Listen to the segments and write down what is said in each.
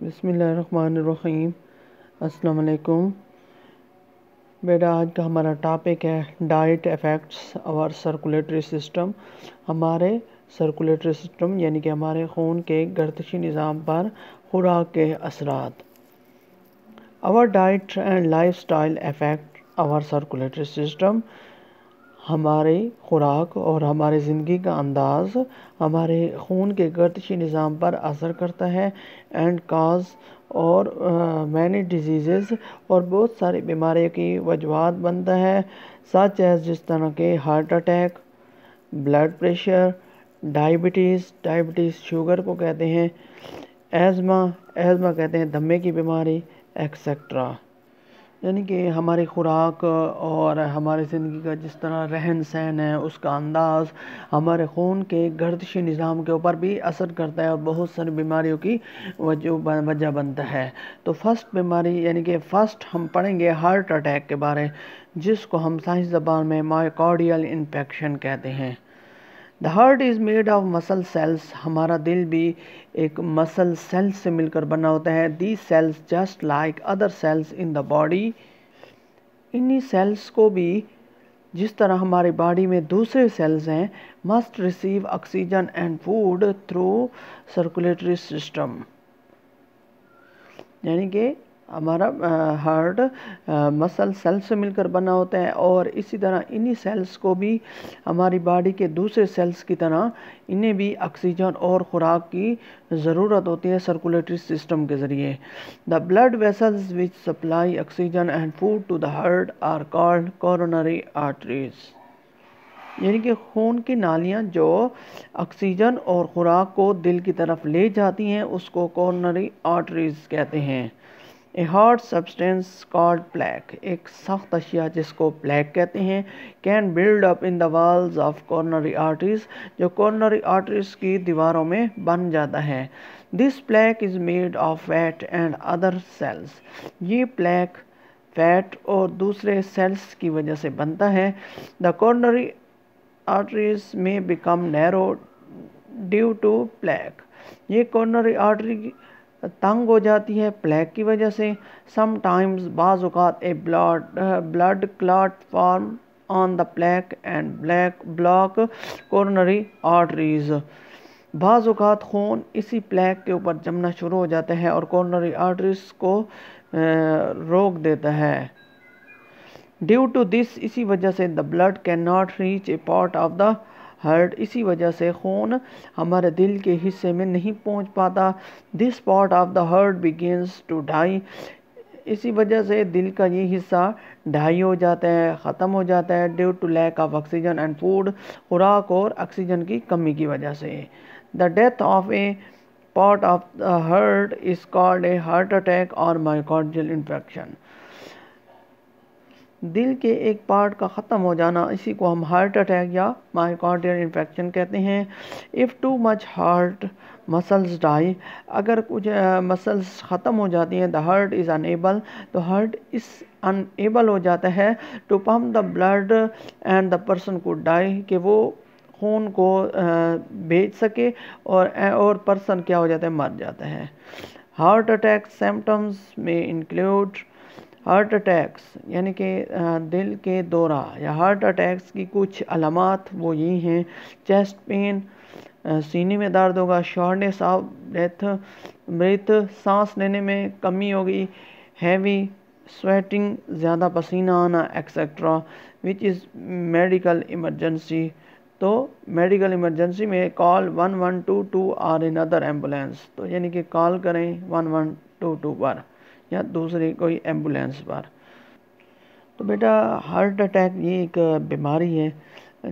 بسم اللہ الرحمن الرحیم۔ السلام علیکم بیٹا، آج کا ہمارا ٹاپک ہے ڈائٹ افیکٹس اور سرکولیٹری سسٹم۔ ہمارے سرکولیٹری سسٹم یعنی کہ ہمارے خون کے گردشی نظام پر خوراک کے اثرات۔ Our diet and lifestyle affect our circulatory system۔ ہماری خوراک اور ہمارے زندگی کا انداز ہمارے خون کے گردشی نظام پر اثر کرتا ہے اینڈ کاز اور مینی ڈیزیزز اور بہت ساری بیماریوں کی وجوہات بنتا ہے، سچ ایز جس طرح کہ heart attack, blood pressure, diabetes sugar کو کہتے ہیں، ایزما کہتے ہیں دمے کی بیماری، ایکسیکٹرا۔ یعنی کہ ہماری خوراک اور ہماری زندگی کا جس طرح رہن سہن ہے، اس کا انداز ہمارے خون کے گردشی نظام کے اوپر بھی اثر کرتا ہے اور بہت ساری بیماریوں کی وجہ بنتا ہے۔ تو فرسٹ بیماری یعنی کہ فرسٹ ہم پڑھیں گے ہارٹ اٹیک کے بارے، جس کو ہم سائنسی زبان میں مائوکارڈیل انفیکشن کہتے ہیں۔ The heart is made of muscle cells۔ ہمارا دل بھی ایک مسل سیل سے مل کر بنا ہوتا ہے۔ These cells just like other cells in the body۔ انہی سیلز کو بھی جس طرح ہماری باڈی میں دوسرے سیلز ہیں must receive oxygen and food through circulatory system۔ یعنی کہ ہمارا ہارٹ مسل سیل سے مل کر بنا ہوتا ہے اور اسی طرح انہی سیلز کو بھی ہماری باڈی کے دوسرے سیلز کی طرح انہیں بھی آکسیجن اور خوراک کی ضرورت ہوتی ہے سرکولیٹری سسٹم کے ذریعے۔ The blood vessels which supply oxygen and food to the heart are called coronary arteries۔ یعنی کہ خون کی نالیاں جو آکسیجن اور خوراک کو دل کی طرف لے جاتی ہیں اس کو کورنری آرٹریز کہتے ہیں۔ A hard substance called plaque، ایک سخت اشیاء جس کو پلیک کہتے ہیں، can build up in the walls of coronary arteries، جو coronary arteries کی دیواروں میں بن جاتا ہے۔ This plaque is made of fat and other cells۔ یہ پلیک فیٹ اور دوسرے سیلز کی وجہ سے بنتا ہے۔ The coronary arteries may become narrow due to plaque۔ یہ coronary artery تنگ ہو جاتی ہے پلیک کی وجہ سے۔ Sometimes بعض اوقات blood clot form on the plaque and block coronary arteries۔ بعض اوقات خون اسی پلیک کے اوپر جمنا شروع ہو جاتا ہے اور کورنری آرٹریز کو روک دیتا ہے۔ Due to this، اسی وجہ سے the blood cannot reach a part of the heart، اسی وجہ سے خون ہمارے دل کے حصے میں نہیں پہنچ پاتا۔ This part of the heart begins to die، اسی وجہ سے دل کا یہ حصہ ڈھائی ہو جاتا ہے، ختم ہو جاتا ہے۔ Due to lack of oxygen and food، خوراک اور آکسیجن کی کمی کی وجہ سے۔ The death of a part of the heart is called a heart attack or myocardial infarction۔ دل کے ایک پارٹ کا ختم ہو جانا اسی کو ہم ہارٹ اٹیک یا مائوکارڈیل انفیکشن کہتے ہیں۔ If too much heart muscles die، اگر کچھ مسلز ختم ہو جاتی ہیں the heart is unable، تو ہارٹ اس unable ہو جاتا ہے to pump the blood and the person could die، کہ وہ خون کو بھیج سکے اور پرسن کیا ہو جاتا ہے، مر جاتا ہے۔ ہارٹ اٹیک سمپٹمز میں انکلوڈ، ہارٹ اٹیکس یعنی کہ دل کے دورہ یا ہارٹ اٹیکس کی کچھ علامات وہ یہی ہیں: چیسٹ پین، سینے میں درد ہوگا، شارٹنیس آف بریتھ، سانس لینے میں کمی ہوگی، ہیوی سویٹنگ، زیادہ پسینہ آنا، etcetera, which is medical emergency. تو میڈیکل ایمرجنسی میں کال 1122 اور another ایمبولینس، تو یعنی کہ کال کریں 1122 پر یا دوسری کوئی ایمبولینس پر۔ تو بیٹا ہارٹ اٹیک یہ ایک بیماری ہے،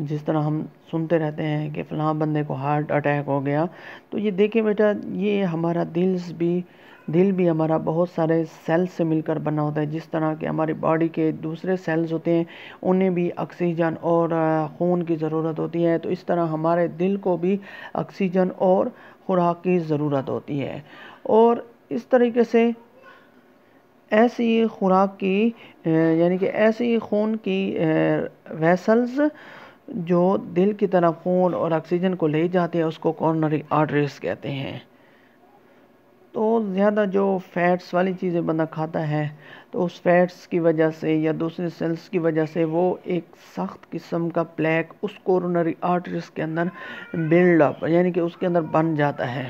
جس طرح ہم سنتے رہتے ہیں کہ فلاں بندے کو ہارٹ اٹیک ہو گیا، تو یہ دیکھیں بیٹا یہ ہمارا دل بھی ہمارا بہت سارے سیل سے مل کر بنا ہوتا ہے، جس طرح کہ ہماری باڈی کے دوسرے سیلز ہوتے ہیں انہیں بھی آکسیجن اور خون کی ضرورت ہوتی ہے، تو اس طرح ہمارے دل کو بھی آکسیجن اور خوراک کی ضرورت ہوتی ہے۔ اور اس طریقے سے ایسی خوراک کی یعنی کہ ایسی خون کی ویسلز جو دل کی طرف خون اور آکسیجن کو لے جاتے ہیں اس کو کورنری آرٹریز کہتے ہیں۔ تو زیادہ جو فیٹس والی چیزیں بندہ کھاتا ہے تو اس فیٹس کی وجہ سے یا دوسرے سیلز کی وجہ سے وہ ایک سخت قسم کا پلیک اس کورونری آرٹریز کے اندر بلڈ اپ یعنی کہ اس کے اندر بن جاتا ہے،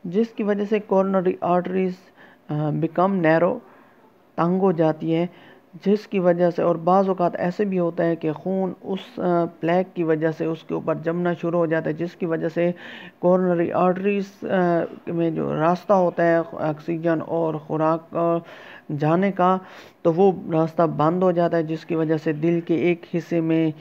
جس کی وجہ سے کورونری آرٹریز بیکم نیرو، تنگ ہو جاتی ہے، جس کی وجہ سے اور بعض اوقات ایسے بھی ہوتا ہے کہ خون اس پلیک کی وجہ سے اس کے اوپر جمنا شروع ہو جاتا ہے، جس کی وجہ سے کورونری آرٹریز میں جو راستہ ہوتا ہے آکسیجن اور خوراک جانے کا تو وہ راستہ بند ہو جاتا ہے، جس کی وجہ سے دل کے ایک حصے میں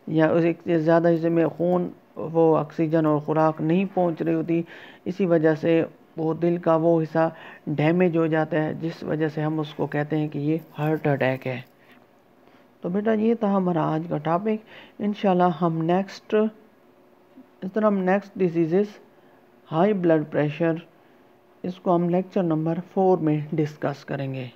یا ایک سے زیادہ حصے میں خون وہ آکسیجن اور خوراک نہیں پہنچ رہی ہوتی، اسی وجہ سے وہ دل کا وہ حصہ ڈیمیج ہو جاتا ہے، جس وجہ سے ہم اس کو کہتے ہیں کہ یہ ہارٹ اٹیک ہے۔ تو بیٹا یہ تھا ہمارا آج کا ٹاپک۔ انشاءاللہ ہم next diseases high blood pressure, اس کو ہم لیکچر نمبر 4 میں ڈسکس کریں گے۔